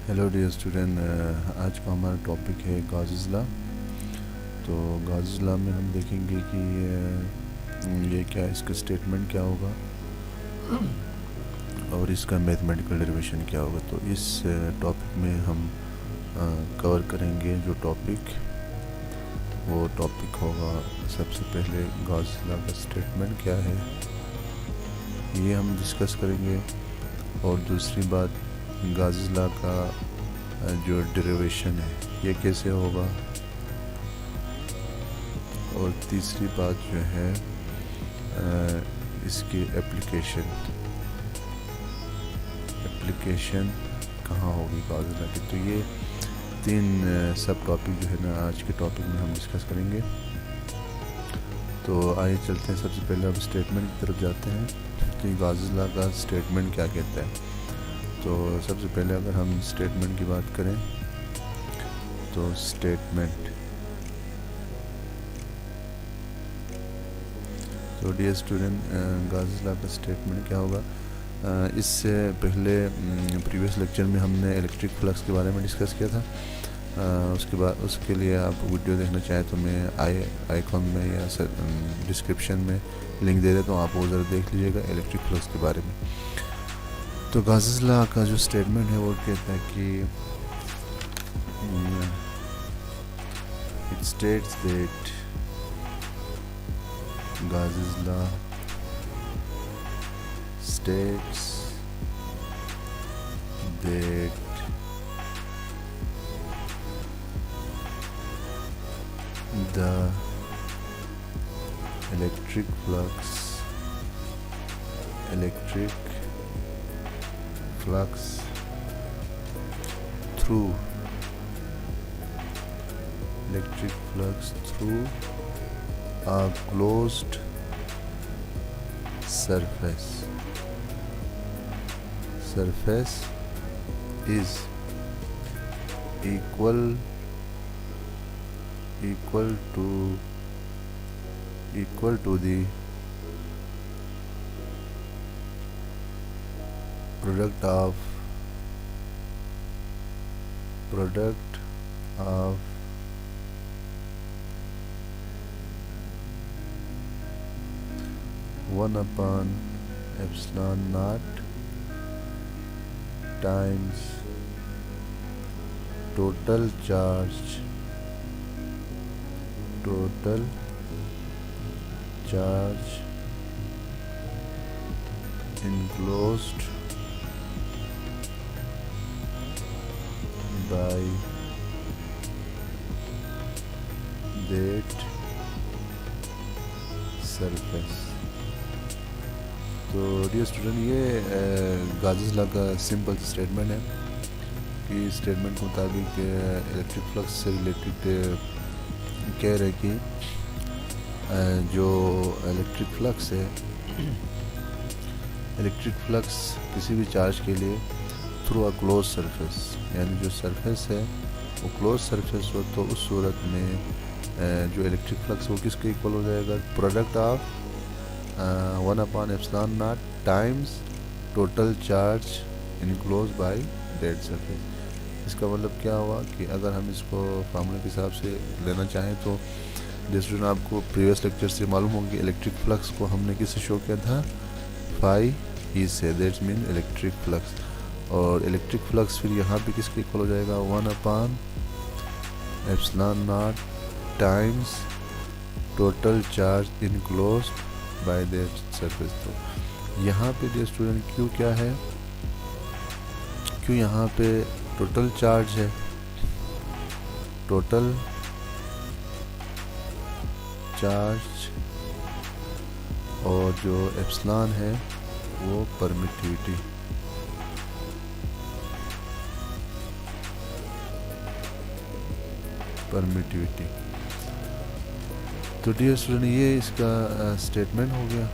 Hello dear student, आज का हमारा टॉपिक है गाज़िस लॉ। तो गाज़िस लॉ में हम देखेंगे कि ये क्या, इसका स्टेटमेंट क्या होगा और इसका मैथमेटिकल डेरिवेशन क्या होगा। तो इस टॉपिक में हम कवर करेंगे जो टॉपिक, वो टॉपिक होगा सबसे पहले गाज़िस लॉ का स्टेटमेंट क्या है, ये हम डिस्कस करेंगे। और दूसरी बात, गाज़िस लॉ का जो डेरिवेशन है ये कैसे होगा। और तीसरी बात जो है इसकी एप्लीकेशन कहाँ होगी गाज़िस लॉ की। तो ये तीन सब टॉपिक जो है ना आज के टॉपिक में हम डिस्कस करेंगे। तो आइए चलते हैं, सबसे पहले अब स्टेटमेंट की तरफ जाते हैं कि गाज़िस लॉ का स्टेटमेंट क्या कहता है। तो सबसे पहले अगर हम स्टेटमेंट की बात करें तो स्टेटमेंट, तो डियर स्टूडेंट, गाज़िस लॉ का स्टेटमेंट क्या होगा। इससे पहले प्रीवियस लेक्चर में हमने इलेक्ट्रिक फ्लक्स के बारे में डिस्कस किया था। उसके बाद उसके लिए आप वीडियो देखना चाहें तो मैं आइकॉन में या डिस्क्रिप्शन में लिंक दे देता हूँ, आप वो ज़रा देख लीजिएगा इलेक्ट्रिक फ्लक्स के बारे में। तो गाज़िस लॉ का जो स्टेटमेंट है वो कहता है कि it states that Gauss's law states that the electric flux through a closed surface is equal to the product of 1/epsilon naught times total charge enclosed by that surface। तो dear student, ये गाज़िस law का simple statement है कि statement के मुताबिक electric flux से related कह रहे कि जो इलेक्ट्रिक फ्लक्स किसी भी चार्ज के लिए थ्रू अ क्लोज सरफेस, यानी जो सरफेस है वो क्लोज सरफेस हो, तो उस सूरत में जो इलेक्ट्रिक फ्लक्स वो किसके इक्वल हो जाएगा, product of 1/epsilon naught times total charge enclose by that surface. इसका मतलब क्या हुआ कि अगर हम इसको फार्मूले के हिसाब से लेना चाहें तो जैसे आपको प्रीवियस लेक्चर से मालूम होगा कि इलेक्ट्रिक फ्लक्स को हमने किससे शो किया था, फाई ई से, दैट्स मीन इलेक्ट्रिक फ्लक्स। और इलेक्ट्रिक फ्लक्स फिर यहाँ पे किसके इक्वल हो जाएगा, 1/epsilon naught times total charge enclose by that surface. तो यहाँ पे डियर स्टूडेंट क्यू क्या है, क्यों यहाँ पे टोटल चार्ज है, टोटल चार्ज, और जो एप्सिलॉन है वो परमिटिविटी। तो डियर स्टूडेंट, ये इसका स्टेटमेंट हो गया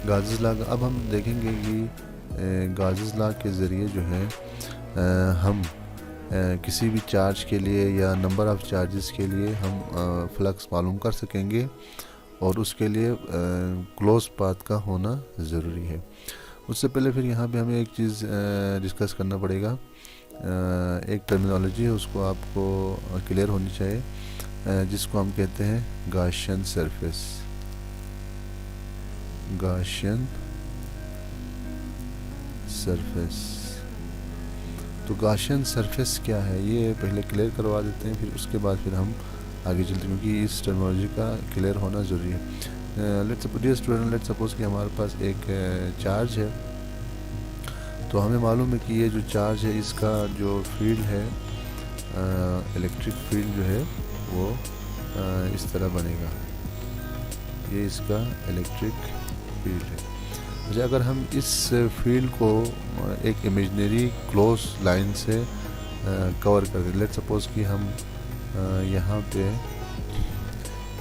गाज़िस लॉ का। अब हम देखेंगे कि गाज़िस लॉ के ज़रिए जो है हम किसी भी चार्ज के लिए या नंबर ऑफ़ चार्जेस के लिए हम फ्लक्स मालूम कर सकेंगे, और उसके लिए क्लोज पाथ का होना ज़रूरी है। उससे पहले फिर यहाँ पे हमें एक चीज़ डिस्कस करना पड़ेगा। एक टर्मिनोलॉजी है, उसको आपको क्लियर होनी चाहिए, जिसको हम कहते हैं गाशियन सरफेस। Gaussian surface. तो गाशियन सरफेस क्या है ये पहले क्लियर करवा देते हैं, फिर उसके बाद फिर हम आगे चलते हैं, क्योंकि इस टर्मिनोलॉजी का क्लियर होना ज़रूरी है। लेट्स सपोज कि हमारे पास एक चार्ज है। तो हमें मालूम है कि ये जो चार्ज है इसका जो फील्ड है, इलेक्ट्रिक फील्ड जो है वो इस तरह बनेगा। ये इसका इलेक्ट्रिक फील्ड है। अच्छा, अगर हम इस फील्ड को एक इमेजिनरी क्लोज लाइन से कवर कर दें, लेट्स सपोज कि हम यहाँ पे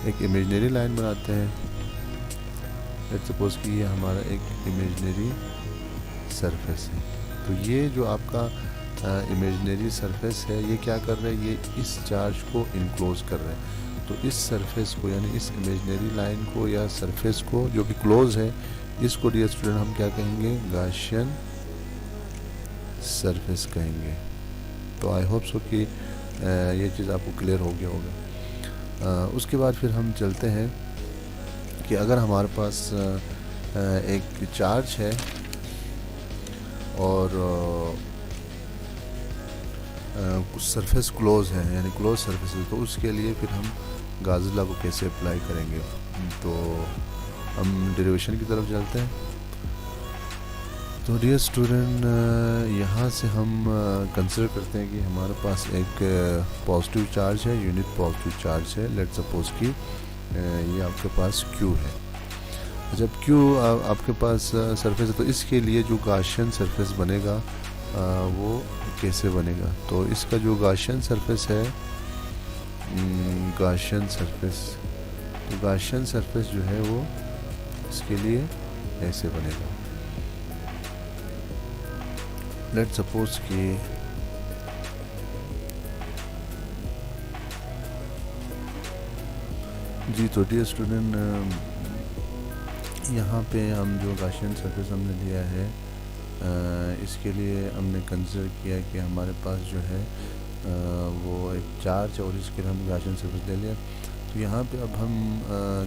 एक इमेजिनरी लाइन बनाते हैं। लेट्स सपोज कि ये हमारा एक इमेजिनरी सरफेस है। तो ये जो आपका इमेजिनरी सरफेस है, ये क्या कर रहा है, ये इस चार्ज को इनक्लोज कर रहा है। तो इस सरफेस को, यानी इस इमेजिनरी लाइन को या सरफेस को जो कि क्लोज है, इसको डियर स्टूडेंट हम क्या कहेंगे, गाशियन सरफेस कहेंगे। तो आई होप सो कि ये चीज़ आपको क्लियर हो गया होगा। उसके बाद फिर हम चलते हैं कि अगर हमारे पास एक चार्ज है और कुछ सरफेस क्लोज है, यानी क्लोज सरफेस है, तो उसके लिए फिर हम गाज़ लॉ को कैसे अप्लाई करेंगे। तो हम डेरिवेशन की तरफ चलते हैं। तो डियर स्टूडेंट, यहाँ से हम कंसिडर करते हैं कि हमारे पास एक पॉजिटिव चार्ज है, यूनिट पॉजिटिव चार्ज है। लेट्स सपोज कि ये आपके पास Q है। जब Q आपके पास सरफेस है, तो इसके लिए जो गाशियन सरफेस बनेगा वो कैसे बनेगा। तो इसका जो गाशियन सरफेस है, गाशियन सरफेस, तो गाशियन सरफेस जो है वो इसके लिए ऐसे बनेगा। लेट्स सपोज कि जी, तो डियर स्टूडेंट, यहाँ पे हम जो गाशियन सरफेस हमने लिया है, इसके लिए हमने कंसिडर किया कि हमारे पास जो है वो एक चार्ज है और इसके लिए हम गाशियन सरफेस ले लिया। तो यहाँ पे अब हम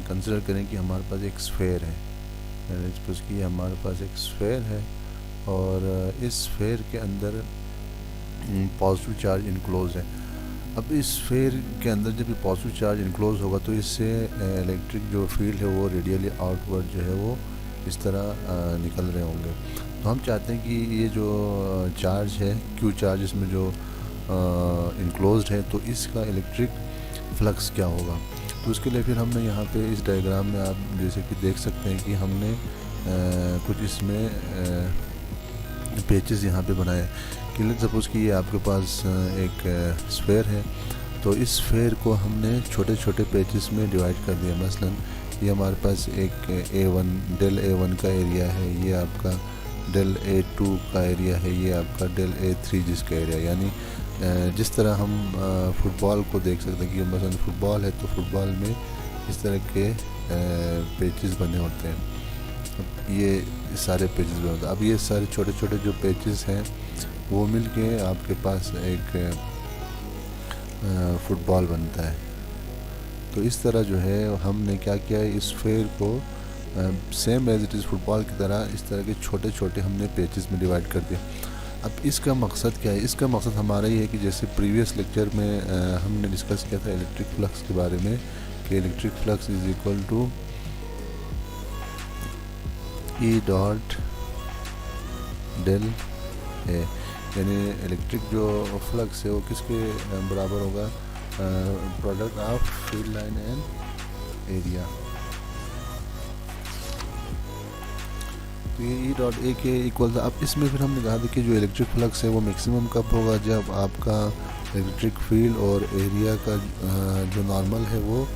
कंसिडर करें कि हमारे पास एक स्फेयर है। सपोज कि हमारे पास एक स्फेयर है और इस स्फेयर के अंदर पॉजिटिव चार्ज इनक्लोज है। अब इस स्फेयर के अंदर जब ये पॉजिटिव चार्ज इनक्लोज होगा, तो इससे इलेक्ट्रिक जो फील्ड है वो रेडियली आउटवर्ड जो है वो इस तरह निकल रहे होंगे। तो हम चाहते हैं कि ये जो चार्ज है, Q चार्ज, इसमें जो इनक्लोज्ड है, तो इसका इलेक्ट्रिक फ्लक्स क्या होगा। तो उसके लिए फिर हमने यहाँ पे इस डायग्राम में आप जैसे कि देख सकते हैं कि हमने कुछ इसमें पेचेस यहाँ पे बनाए कि लेट्स सपोज कि ये आपके पास एक स्फेयर है। तो इस स्फेयर को हमने छोटे छोटे पेचेस में डिवाइड कर दिया। मसलन ये हमारे पास एक A1 डेल A1 का एरिया है, ये आपका डेल A2 का एरिया है, ये आपका डेल A3 जिसका एरिया, यानी जिस तरह हम फुटबॉल को देख सकते हैं कि मसलन फुटबॉल है, तो फुटबॉल में इस तरह के पेचेस बने होते हैं। ये सारे पेचेस बने होते हैं। अब ये सारे छोटे छोटे जो पेचेस हैं वो मिलके आपके पास एक फुटबॉल बनता है। तो इस तरह जो है हमने क्या किया है, इस स्फेयर को same as it is football की तरह इस तरह के छोटे छोटे हमने पेचेस में डिवाइड कर दिया। अब इसका मकसद क्या है, इसका मकसद हमारा ये है कि जैसे प्रीवियस लेक्चर में हमने डिस्कस किया था इलेक्ट्रिक फ्लक्स के बारे में कि electric flux is equal to E dot del a, यानी इलेक्ट्रिक जो फ्लक्स है वो किसके बराबर होगा, product of field line and area. तो ये E डॉट ए के इक्वल था। अब इसमें फिर हमने कहा था कि जो इलेक्ट्रिक फ्लक्स है वो मैक्सिमम कब होगा, जब आपका इलेक्ट्रिक फील्ड और एरिया का जो नॉर्मल है वो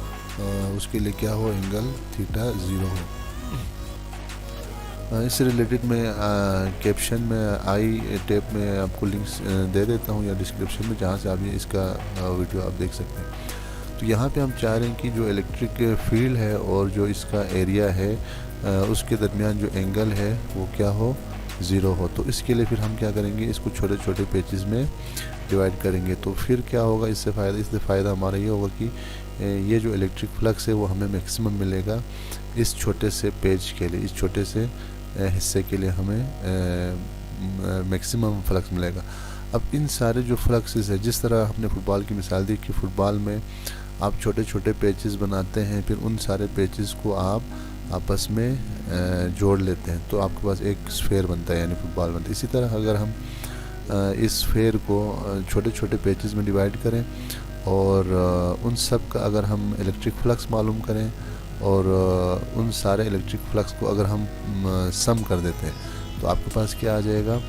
उसके लिए क्या हो, एंगल थीटा 0 हो। इससे रिलेटेड मैं कैप्शन में आई टैब में आपको लिंक्स दे देता हूँ या डिस्क्रिप्शन में, जहाँ से आप ये इसका वीडियो आप देख सकते हैं। तो यहाँ पे हम चाह रहे हैं कि जो इलेक्ट्रिक फील्ड है और जो इसका एरिया है उसके दरमियान जो एंगल है वो क्या हो, ज़ीरो हो। तो इसके लिए फिर हम क्या करेंगे, इसको छोटे छोटे पेजेस में डिवाइड करेंगे। तो फिर क्या होगा, इससे फ़ायदा हमारा ये होगा कि ये जो इलेक्ट्रिक फ्लक्स है वो हमें मैक्सिमम मिलेगा इस छोटे से पेज के लिए, इस छोटे से हिस्से के लिए हमें मैक्सिमम फ्लक्स मिलेगा। अब इन सारे जो फ्लक्सेस है, जिस तरह हमने फुटबॉल की मिसाल दी कि फुटबॉल में आप छोटे छोटे पेचेस बनाते हैं, फिर उन सारे पेचेस को आप आपस में जोड़ लेते हैं तो आपके पास एक स्फेयर बनता है, यानी फुटबॉल बनता है। इसी तरह अगर हम इस स्फेयर को छोटे छोटे पेचेस में डिवाइड करें और उन सब का अगर हम इलेक्ट्रिक फ्लक्स मालूम करें और उन सारे इलेक्ट्रिक फ्लक्स को अगर हम सम कर देते हैं तो आपके पास क्या आ जाएगा,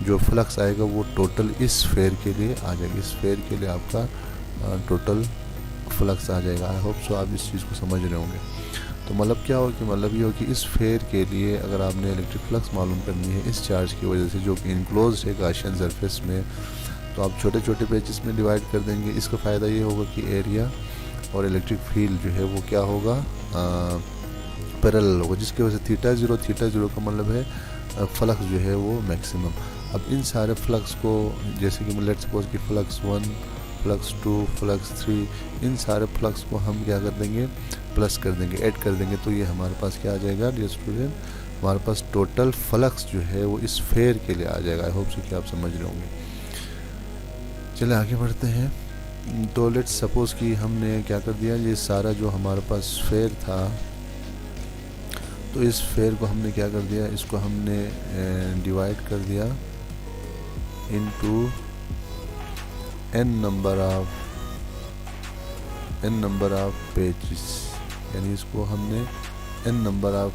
जो फ्लक्स आएगा वो टोटल इस स्फेयर के लिए आ जाएगा। इस स्फेयर के लिए आपका टोटल फ्लक्स आ जाएगा। आई होप सो आप इस चीज़ को समझ रहे होंगे। तो मतलब क्या हो कि मतलब ये हो कि इस स्फेयर के लिए अगर आपने इलेक्ट्रिक फ्लक्स मालूम करनी है इस चार्ज की वजह से जो कि इनक्लोज है गाशियन सरफेस में, तो आप छोटे छोटे पेजेस में डिवाइड कर देंगे। इसका फ़ायदा ये होगा कि एरिया और इलेक्ट्रिक फील्ड जो है वो क्या होगा, पैरेलल होगा, जिसकी वजह से थीटा ज़ीरो का मतलब है फ्लक्स जो है वो मैक्सिमम। अब इन सारे फ्लक्स को, जैसे कि लेट्स सपोज कि फ्लक्स 1, फ्लक्स 2, फ्लक्स 3, इन सारे फ्लक्स को हम क्या कर देंगे, प्लस कर देंगे, ऐड कर देंगे। तो ये हमारे पास क्या आ जाएगा डियर स्टूडेंट, हमारे पास टोटल फ्लक्स जो है वो इस स्फेयर के लिए आ जाएगा। आई होप सो कि आप समझ रहे होंगे। चलिए आगे बढ़ते हैं। तो लेट्स सपोज कि हमने क्या कर दिया, ये सारा जो हमारे पास स्फेयर था, तो इस स्फेयर को हमने क्या कर दिया, इसको हमने डिवाइड कर दिया into n number of pages, यानी इसको हमने n नंबर ऑफ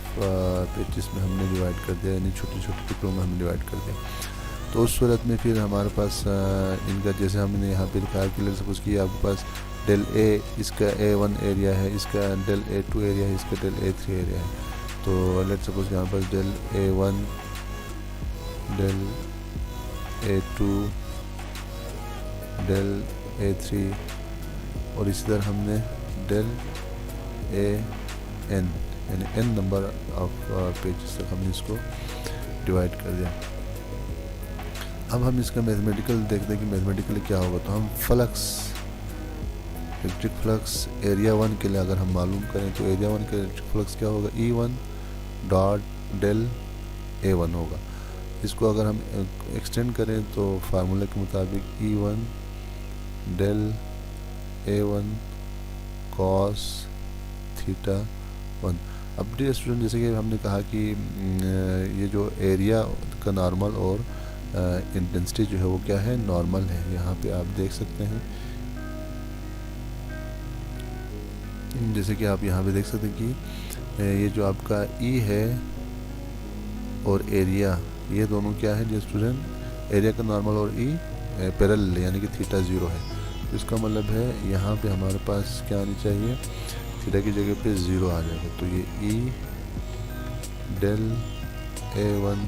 पेजेस में हमने डिवाइड कर दिया, यानी छोटे छोटे टुकड़ों में हमने डिवाइड कर दिया। तो उस सूरत में फिर हमारे पास इनका, जैसे हमने यहाँ पे लिखा है कि लेट्स सपोज कि आपके पास डेल ए, इसका A1 एरिया है, इसका डेल A2 एरिया है, इसका डेल A3 एरिया है। तो लेट्स सपोज यहाँ पर del A1, del A2, del A3 और इसी तरह हमने डेल AN, यानी n नंबर ऑफ पेजेस तक हमने इसको डिवाइड कर दिया। अब हम इसका मैथमेटिकल देखते हैं कि मैथमेटिकली क्या होगा। तो हम फ्लक्स, इलेक्ट्रिक फ्लक्स एरिया 1 के लिए अगर हम मालूम करें तो एरिया 1 के इलेक्ट्रिक फ्लक्स क्या होगा, E1 डॉट डेल A1 होगा। इसको अगर हम एक्सटेंड करें तो फार्मूले के मुताबिक E1 del A1 cos theta 1। अब डियर स्टूडेंट, जैसे कि हमने कहा कि ये जो एरिया का नॉर्मल और इंटेंसिटी जो है वो क्या है, नॉर्मल है। यहाँ पे आप देख सकते हैं, जैसे कि आप यहाँ पे देख सकते हैं कि ये जो आपका E है और एरिया, ये दोनों क्या है डियर स्टूडेंट, एरिया का नॉर्मल और E पैरेलल, यानी कि थीटा 0 है। तो इसका मतलब है यहाँ पे हमारे पास क्या आनी चाहिए, थीटा की जगह पे 0 आ जाएगा। तो ये E डेल A1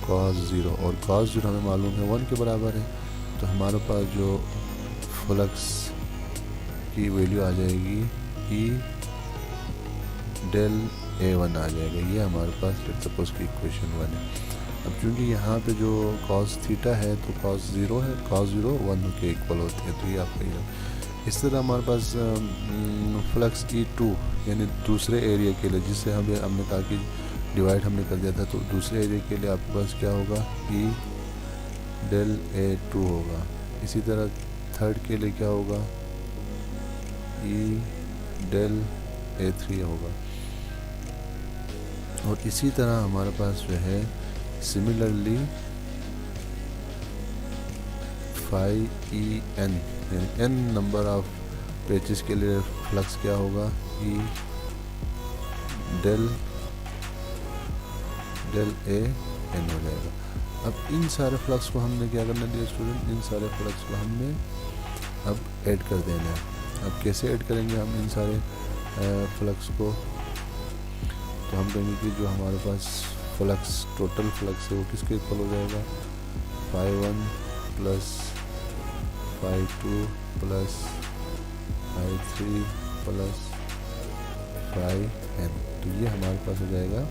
कॉस 0, और कॉस 0 हमें मालूम है 1 के बराबर है। तो हमारे पास जो फ्लक्स की वैल्यू आ जाएगी E डेल A1 आ जाएगा। ये हमारे पास लेट्स सपोज की इक्वेशन 1 है। अब चूँकि यहाँ पे जो कॉस थीटा है तो कॉस 0 है, कॉस 0 1 के इक्वल होती है। तो ये आपका ये, इस तरह हमारे पास फ्लक्स E2 यानी दूसरे एरिया के लिए, जिससे हमने कहा कि डिवाइड हमने कर दिया था, तो दूसरे एरिया के लिए आपके पास क्या होगा, E डेल A2 होगा। इसी तरह थर्ड के लिए क्या होगा, E डेल A3 होगा। और इसी तरह हमारे पास जो है सिमिलरली फाई EN, यानी n नंबर ऑफ पेजेस के लिए फ्लक्स क्या होगा, E डेल AN हो जाएगा। अब इन सारे फ्लक्स को हमने क्या करना है स्टूडेंट, इन सारे फ्लक्स को हमने अब ऐड कर देना है। अब कैसे ऐड करेंगे हम इन सारे फ्लक्स को, तो हम कहेंगे कि जो हमारे पास फ्लक्स, टोटल फ्लक्स है वो किसके इक्वल हो जाएगा, φ1 प्लस φ2 प्लस φ3 प्लस φn। तो ये हमारे पास हो जाएगा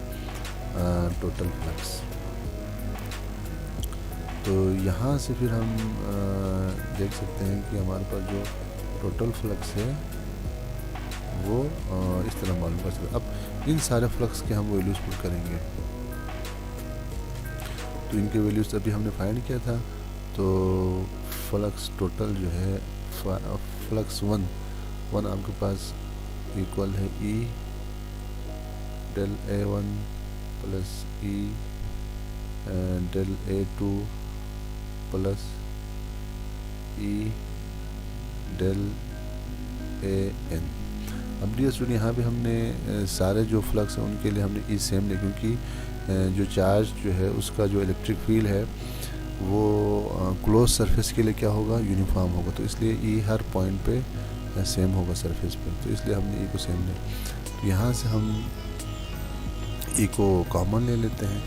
टोटल फ्लक्स। तो यहाँ से फिर हम देख सकते हैं कि हमारे पास जो टोटल फ्लक्स है वो इस तरह मालूम कर सकते हैं। अब इन सारे फ्लक्स के हम वैल्यूज़ पुट करेंगे, तो इनके वैल्यूज़ अभी हमने फाइंड किया था। तो फ्लक्स टोटल जो है फ्लक्स वन आपके पास इक्वल है E del A1 plus E del A2 plus E del AN। अब डियर स्टूडेंट यहाँ पे हमने सारे जो फ्लक्स हैं उनके लिए हमने ई सेम लिया, क्योंकि जो चार्ज जो है उसका जो इलेक्ट्रिक फील्ड है वो क्लोज सरफेस के लिए क्या होगा, यूनिफॉर्म होगा। तो इसलिए ई हर पॉइंट पे सेम होगा सरफेस पे, तो इसलिए हमने ई को सेम लिया। तो यहाँ से हम ई को कॉमन ले लेते हैं।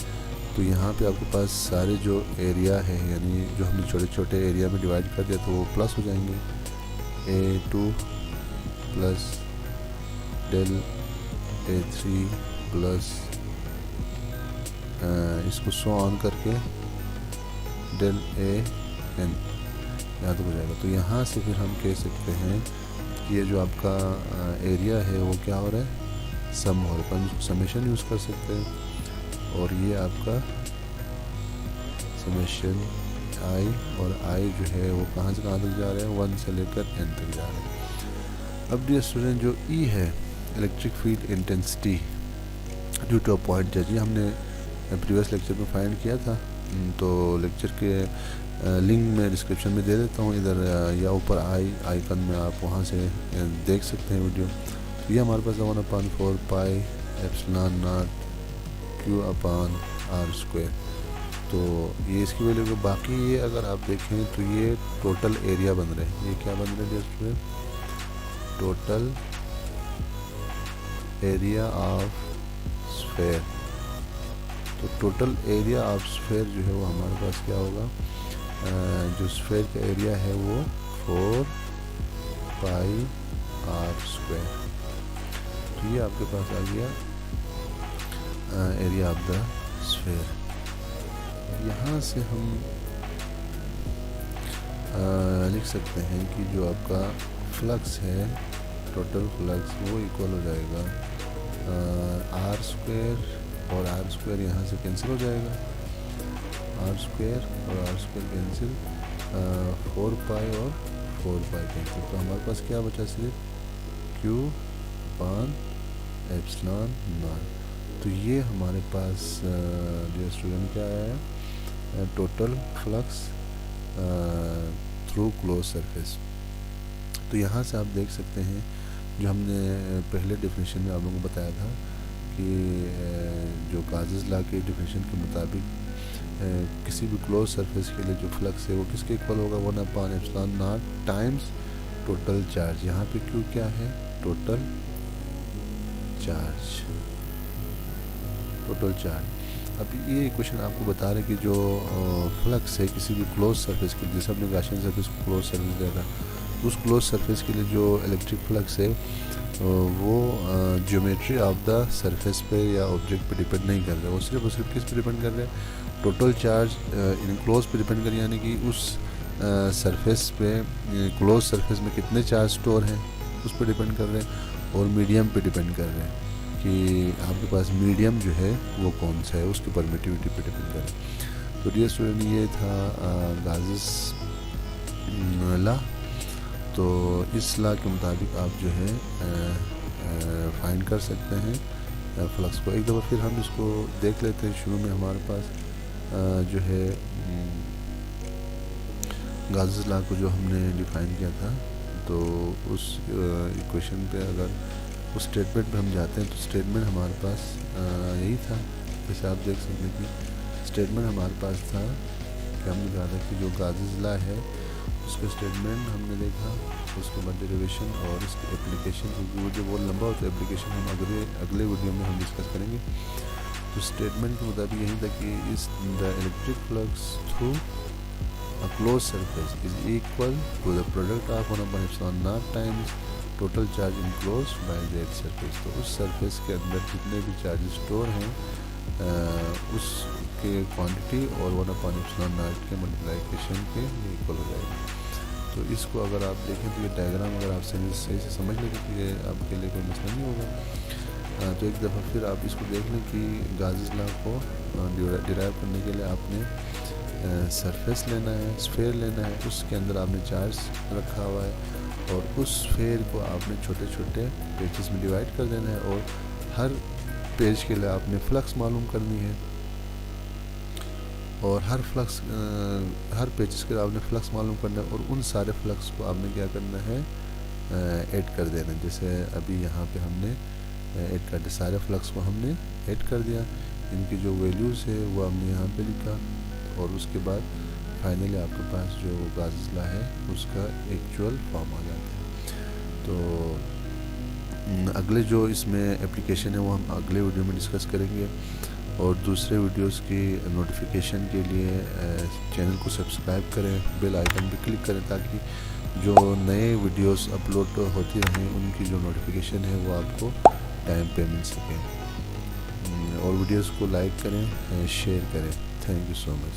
तो यहाँ पे आपके पास सारे जो एरिया है, यानी जो हमने छोटे छोटे एरिया में डिवाइड कर दिया, तो वो प्लस हो जाएंगे। A2 plus del A3 plus इसको सो ऑन करके डेल AN याद हो जाएगा। तो यहाँ से फिर हम कह सकते हैं कि ये जो आपका एरिया है वो क्या हो रहा है, सम हो रहा है। हम समेशन यूज़ कर सकते हैं, और ये आपका समेशन आई, और आई जो है वो कहाँ से कहाँ तक जा रहे हैं, 1 से लेकर n तक जा रहे हैं। अब डियर स्टूडेंट जो ई है electric field intensity due to a point charge, ये हमने प्रीवियस लेक्चर में फाइंड किया था। तो लेक्चर के लिंक में डिस्क्रिप्शन में दे देता हूँ इधर, या ऊपर आइकन में आप वहाँ से देख सकते हैं वीडियो। तो ये हमारे पास 1/4 पाई एप्सिलॉन नॉट Q/r²। तो ये इसकी वैल्यू के बाकी ये अगर आप देखें तो ये टोटल एरिया बन रहे हैं। ये क्या बन रहे हैं dear, total area of sphere. तो टोटल एरिया ऑफ स्फेयर जो है वो हमारे पास क्या होगा, जो स्फेयर का एरिया है वो 4 पाई r²। तो ये आपके पास आ गया एरिया ऑफ द स्फेयर। यहाँ से हम लिख सकते हैं कि जो आपका फ्लक्स है, टोटल फ्लक्स वो इक्वल हो जाएगा r² और r² यहाँ से कैंसिल हो जाएगा, r² और r² कैंसिल, 4 पाई और 4 पाई कैंसिल। तो हमारे पास क्या बचा, सिर्फ Q/एप्सिलॉन नॉट। तो ये हमारे पास डियर स्टूडेंट क्या है, total flux through close surface. तो यहाँ से आप देख सकते हैं जो हमने पहले डेफिनेशन में आप लोगों को बताया था कि जो गाज़ेस लॉ के डेफिनेशन के मुताबिक किसी भी क्लोज सरफेस के लिए जो फ्लक्स है वो किसके इक्वल होगा, 1/ε0 टाइम्स टोटल चार्ज। यहाँ पे क्यों क्या है, टोटल चार्ज, टोटल चार्ज। अब ये क्वेश्चन आपको बता रहे कि जो फ्लक्स है किसी भी क्लोज सरफेस के लिए, जैसे हमने गाशियन सरफेस को क्लोज सरफेस दिया था, उस क्लोज सरफेस के लिए जो इलेक्ट्रिक फ्लक्स है वो ज्योमेट्री ऑफ द सरफेस पे या ऑब्जेक्ट पे डिपेंड नहीं कर रहे, वो सिर्फ और सिर्फ किस पे डिपेंड कर रहे हैं, टोटल चार्ज इन क्लोज पे डिपेंड कर रहे हैं। यानी कि उस सरफेस पे, क्लोज सरफेस में कितने चार्ज स्टोर हैं उस पर डिपेंड कर रहे हैं, और मीडियम पे डिपेंड कर रहे हैं कि आपके पास मीडियम जो है वो कौन सा है, उसकी परमिटिविटी पे डिपेंड कर रहे हैं। तो डियर स्टूडेंट ये था गाज़ेस लॉ। तो इस लॉ के मुताबिक आप जो है फाइंड कर सकते हैं फ्लक्स को। एक दफ़ा फिर हम इसको देख लेते हैं। शुरू में हमारे पास जो है गाज़ेस लॉ को जो हमने डिफ़ाइन किया था, तो उस इक्वेशन पे अगर उस स्टेटमेंट पे हम जाते हैं तो स्टेटमेंट हमारे पास यही था। जैसे आप देख सकते हैं कि स्टेटमेंट हमारे पास था कि हमने कहा था कि जो गाज़ेस लॉ है उसका स्टेटमेंट हमने देखा, उसके बाद डेरिवेशन और इसकी एप्लीकेशन, क्योंकि वो जो बहुत लंबा होता है एप्लीकेशन हम अगले वीडियो में हम डिस्कस करेंगे। तो स्टेटमेंट के मुताबिक यही था कि इस the electric flux through a close surface is equal to the product of 1/ε0 times total charge enclose by that surface. तो उस सरफेस के अंदर जितने भी चार्ज स्टोर हैं उसके क्वांटिटी और 1/ε के मल्टीप्लिकेशन के इक्वल हो जाएगा। तो इसको अगर आप देखें तो ये डायग्राम अगर आप सही से समझ लेंगे तो ये आपके लिए कोई मसला नहीं होगा। तो एक दफ़ा फिर आप इसको देख लें कि गाज़िस लॉ को डिराइव करने के लिए आपने सरफेस लेना है, स्फेयर लेना है, उसके अंदर आपने चार्ज रखा हुआ है और उस स्फेयर को आपने छोटे छोटे पेजेस में डिवाइड कर देना है और हर पेज के लिए आपने फ्लक्स मालूम करनी है और हर पेजेस के लिए आपने फ्लक्स मालूम करना है और उन सारे फ्लक्स को आपने क्या करना है, ऐड कर देना है। जैसे अभी यहाँ पे हमने ऐड कर दिया, सारे फ्लक्स को हमने ऐड कर दिया, इनकी जो वैल्यूज़ है वो हमने यहाँ पे लिखा और उसके बाद फाइनली आपके पास जो गाज़िस लॉ है उसका एक्चुअल फॉर्म आ जाता है। तो अगले जो इसमें एप्लीकेशन है वो हम अगले वीडियो में डिस्कस करेंगे और दूसरे वीडियोस की नोटिफिकेशन के लिए चैनल को सब्सक्राइब करें, बेल आइकन पे क्लिक करें ताकि जो नए वीडियोस अपलोड होती रहें उनकी जो नोटिफिकेशन है वो आपको टाइम पे मिल सके। और वीडियोस को लाइक करें, शेयर करें। Thank you so much.